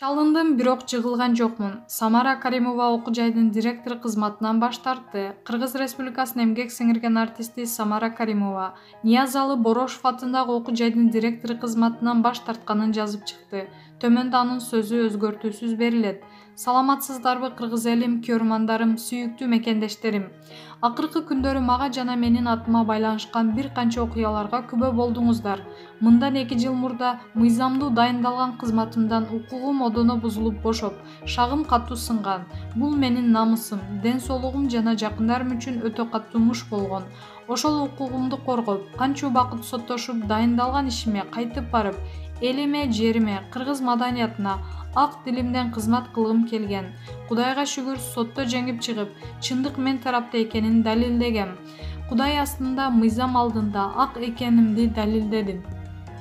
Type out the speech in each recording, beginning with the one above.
Чалындым, бирок жыгылган жокмун. Самара Каримова окуу жайдын директору кызматынан баш тартты. Кыргыз Республикасынын эмгек сиңирген артисти Самара Каримова Ниязалы Борошов атындагы окуу жайдын директору кызматынан баш тартканын жазып чыкты. Төмөндө анын сөзү өзгөртүүсүз берилет. Саламатсыздарбы кыргыз элим, көрөрмандарым, сүйүктүү мекендештерим. Акыркы күндөрү мага жана менин атыма байланышкан бир канча окуяларга күбө болдуңуздар. Мындан 2 жыл мурда мыйзамдуу дайындалган кызматымдан укугум одоно бузулуп бошоп, шагым катуу сынган. Бул менин намысым, ден соолугум жана жакындарым үчүн өтө катуу муш болгон. Ошол укугумду коргоп, канча убакыт соттошуп, дайындалган ишиме кайтып барып, элиме, жериме, кыргыз маданиятына ак дилимден кызмат кылгым келген. Кудайга шүгүр, сотто жеңип чыгып, чындык мен тарапта экенин далилдегем. Кудай астында, мыйзам алдында ак экенимди далилдедим.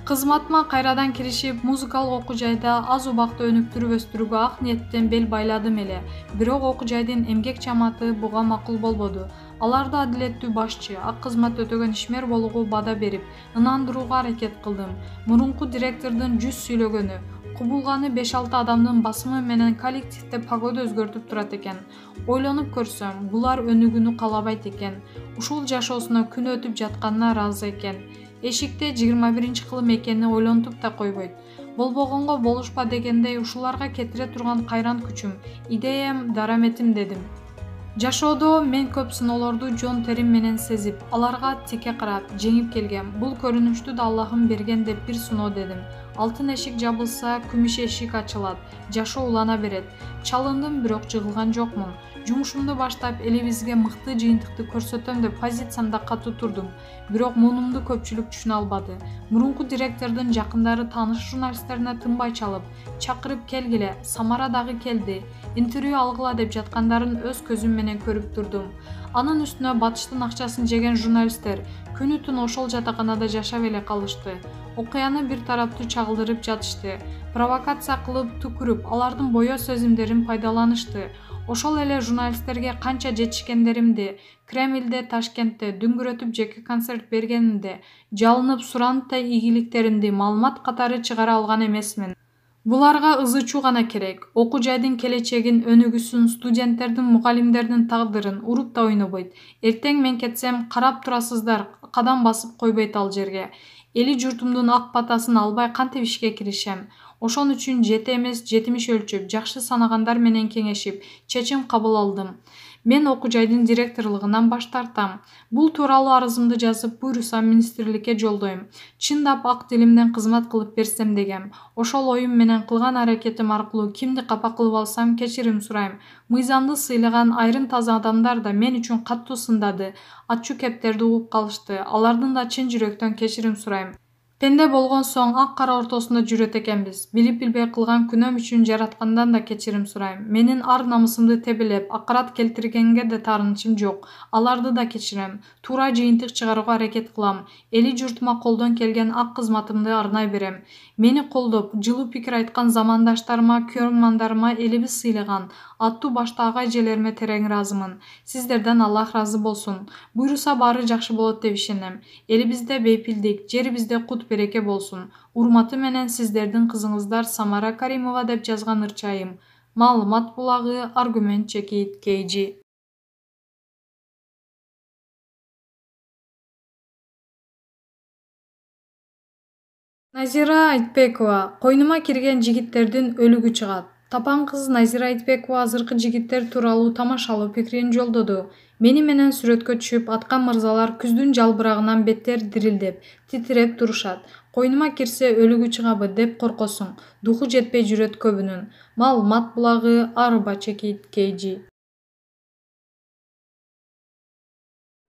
Кызматыма кайрадан киришип, музыкалык окуу жайда аз убакта өнүктүрүп өстүрүүгө ак ниеттен бел байладым эле. Бирок окуу жайдын эмгек чамааты буга макул болбоду. Аларды адилеттүү башчы, ак кызмат өтөгөн ишмер болууга бада берип, ынандырууга аракет кылдым. Мурунку директордун 100 сүйлөгөнү, кубулганы 5-6 адамдын басымы менен коллективде погода өзгөртүп турат экен. Ойлонуп көрсөм, булар өнүгүүнү каалабайт экен. Ушул жашоосуна күн өтүп жатканына ыраазы экен. Эшикте 21 кылым экени ойлонтуп да койбойт. Болбогонго болушпа дегендей ушуларга кетире турган кайран күчүм, идеям, дараметим дедим. Жашоодо мен көп сыноолорду жон терим менен сезип, аларга тике карап, жеңип келгем. Бул көрүнүштү да Аллахым берген деп бир сыноо дедим. Алтын эшик жабылса, күмүш эшик ачылат. Жашоо улана берет. Чалындым, бирок жыгылган жокмун. Жумушумду баштап, элибизге мыкты жыйынтыкты көрсөтөм деп позициямда катуу турдум. Бирок мунумду көпчүлүк түшүнө албады. Мурунку директордун жакындары тааныш журналисттерине тынбай чалып, чакырып келгиле, Самара дагы келди, интервью алгыла деп жаткандарын өз көзүм менен көрүп турдум. Анын үстүнө батыштын акчасын жеген журналисттер күнү түн ошол жатаканада жашап эле калышты. Окуяны бир тараптуу чагылдырып жатышты. Провокация кылып, түкүрүп, алардын боё сөзүмдөрүн пайдаланышты. Ошол эле журналисттерге канча жетишкендеримди, Кремльде, Ташкентте дүңгүрөтүп жеке концерт бергенимде, жалынып суранып да ийгиликтеримди маалымат катары чыгара алган эмесмин. Буларга ызы-чуу гана керек. Окуу жайдын келечегин, өнүгүүсүн, студенттердин, мугалимдердин тагдырын уруп да ойнобойт. Эртең мен кетсем, карап турасыздар, кадам басып койбойт ал жерге. Эли журтумдун ак батасын албай кантип ишке киришем? Ошон үчүн жети эмес 70 өлчөп, жакшы санагандар менен кеңешип, чечим кабыл алдым. Мен окуу жайдын директорлугунан баш тартам. Бул тууралуу арызымды жазып, буйрусам министрликке жолдойм. Чындап ак дилимден кызмат кылып берсем дегем. Ошол оюм менен кылган аракетим аркылуу кимди капа кылып алсам кечирим сурайм. Мыйзамды сыйлаган айрым таза адамдар да мен үчүн каттуу сындады. Ачуу кептерди угуп калышты. Алардын да чын жүрөктөн кечирим сурайм. Пенде болгон соң ак кара ортосунда жүрөт экенбиз. Билип билбей кылган күнөөм үчүн жараткандан да кечирим сурайм. Менин ар намысымды тебелеп, акырат келтиргенге да таарынычым жок. Аларды да кечирем. Туура жыйынтык чыгарууга аракет кылам. Эли журтума колдон келген ак кызматымды арнай берем. Мени колдоп, жылуу пикир айткан замандаштарыма, көрөрмандарыма элибиз сыйлаган аттуу башты ага эжелериме терең ыраазымын. Сиздерден Аллах ыраазы болсун. Буйруса баары жакшы болот деп ишенем. Элибизде бейпилдик, жерибизде кут береке болсун. Урматы менен сиздердин кызыңыздар Самара Каримова деп жазган ырчайым. Маалымат булагы, аргумент чекит, KG. Назира Айтбекова. Койнума кирген жигиттердин өлүгү чыгат. Тапан кыз Назира Айтбекова азыркы жигиттер тууралуу тамашалуу пикирин жолдоду. Мени менен сүрөткө түшүп аткан мырзалар күздүн жалбырагынан беттер дирилдеп, титиреп турушат. Койнума кирсе өлүгү чыгабы деп коркосуң. Духу жетпей жүрөт көбүнүн. Маалымат булагы, арба чекит, KG.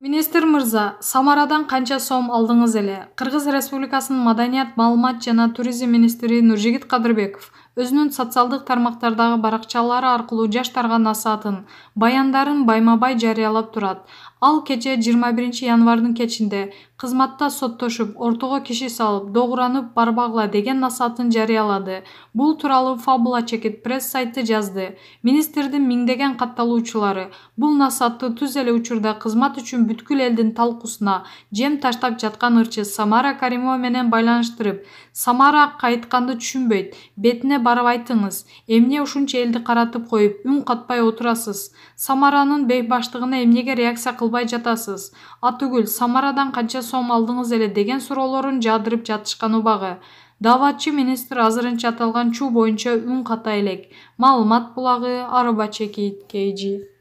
Министр мырза, Самарадан канча сом алдыңыз эле? Кыргыз Республикасынын Маданият, маалымат жана туризм министри Нуржигит Кадырбеков өзүнүн социалдык тармактардагы баракчалары аркылуу жаштарга насаатын, баяндарын байма-бай жарыялап турат. Ал кече 21 январдын кечинде кызматта соттошуп, ортого киши салып, догуранып барбагыла деген насаатын жарыялады. Бул тууралуу Фабула чекит пресс сайты жазды. Министрдин миңдеген катталуучулары бул насаатты түз эле учурда кызмат үчүн бүткүл элдин талкуусуна жем таштап жаткан ырчы Самара Каримова менен байланыштырып, Самара кайтканды түшүнбөйт, бетине барып айтыңыз, эмне ушунча элди каратып коюп, үн катпай отурасыз? Самаранын бейбаштыгына эмнеге реакция кылбай жатасыз? Атүгүл, Самарадан канча сом алдыңыз эле деген суроолорун жаадырып жатышкан убагы. Дааватчы министр азырынча аталган чуу боюнча үн ката элек. Маалымат булагы, Арбачеки KG.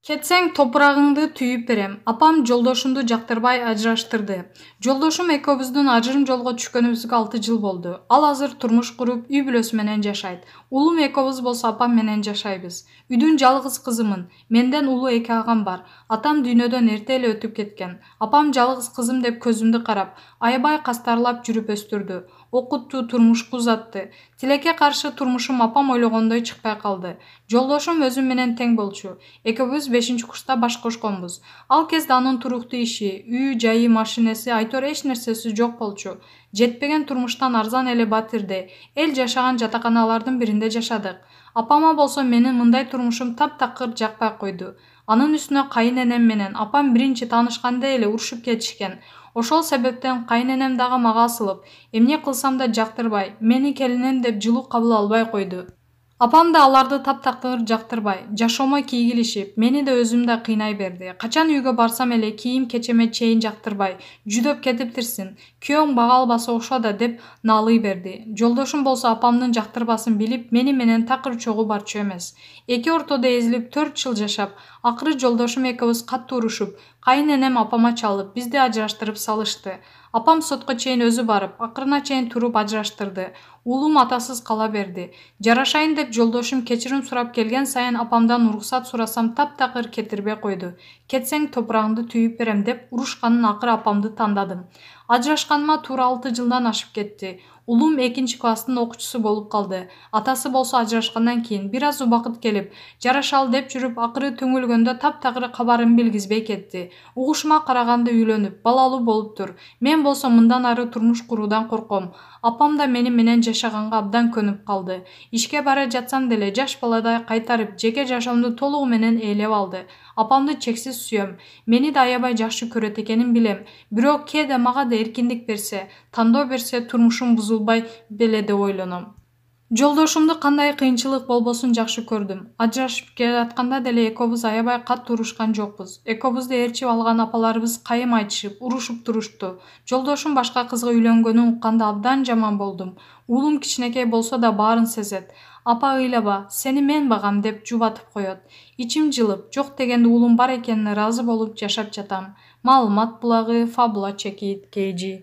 Кетсең топурагыңды түйүп берем. Апам жолдошумду жактырбай ажыраштырды. Жолдошум экөөбүздүн ажырым жолго түшкөнүбүзгө 6 жыл болду. Ал азыр турмуш куруп, үй бүлөсү менен жашайт. Улум экөөбүз болсо апам менен жашайбыз. Үйдүн жалгыз кызымын. Менден улуу 2 агам бар. Атам дүйнөдөн эрте эле өтүп кеткен. Апам жалгыз кызым деп көзүмдү карап, аябай кастарлап жүрүп өстүрдү. Окутту, турмушка узатты. Тилекке каршы турмушум апам ойлогондой чыкпай калды. Жолдошум өзүм менен тең болчу. Экөөбүз 5-курста баш кошконбуз. Ал кезде анын туруктуу иши, үй, жайы, машинеси, айтор эч нерсеси жок болчу. Жетпеген турмуштан арзан эле Батирде, эл жашаган жатаканалардын биринде жашадык. Апама болсо менин мындай турмушум таптакыр жакпай койду. Анын үстүнө кайынэнем менен апам биринчи таанышканда эле урушуп кетишкен. Ошол себептен кайынэнем дагы мага асылып, эмне кылсам да жактырбай, мени келиним деп жылуу кабыл албай койду. Апам да аларды таптакыр жактырбай, жашоомо кийгилишип, мени да өзүм да кыйнай берди. Качан үйгө барсам эле кийим кечеме чейин жактырбай, жүдөп кетиптирсиң, күйөөң бага албаса ошо да деп наалый берди. Жолдошум болсо апамдын жактырбасын билип, мени менен такыр чогуу барчу эмес. Эки ортодо эзилип 4 жыл жашап, акыры жолдошум экөөбүз катуу урушуп, кайынэнем апама чалып, бизди ажыраштырып салышты. Апам сотко чейин өзү барып, акырына чейин туруп ажыраштырды. Улум атасыз кала берди. Жарашайын деп жолдошум кечирим сурап келген сайын апамдан уруксат сурасам таптакыр кетирбей койду. Кетсең топурагыңды түйүп берем деп урушканын акыры апамды тандадым. Ажырашканыма туура 6 жылдан ашып кетти. Улум 2-класстын окуучусу болуп калды. Атасы болсо ажырашкандан кийин бир аз убакыт келип, жарашалы деп жүрүп, акыры түңүлгөндө таптакыр кабарын билгизбей кетти. Угушума караганда үйлөнүп, балалуу болуптур. Мен болсо мындан ары турмуш куруудан корком. Апам да мени менен жашаганга абдан көнүп калды. Ишке бара жатсам деле жаш баладай кайтарып, жеке жашоомду толугу менен ээлеп алды. Апамды чексиз сүйөм. Мени да аябай жакшы көрөт экенин билем. Бирок кээде мага да эркиндик берсе, тандоо берсе, турмушум бузулбай беле деп ойлоном. Жолдошумду кандай кыйынчылык болбосун жакшы көрдүм. Ажырашып келатканда деле экөөбүз аябай катуу урушкан жокпуз. Экөөбүздү ээрчип алган апаларыбыз кайым айтышып, урушуп турушту. Жолдошум башка кызга үйлөнгөнүн укканда абдан жаман болдум. Уулум кичинекей болсо да баарын сезет. Апа ыйлаба, сени мен багам деп жубатып коет. Ичим жылып, жок дегенде уулум бар экенине ыраазы болуп жашап жатам. Маалымат булагы, Фабула Чекит KG.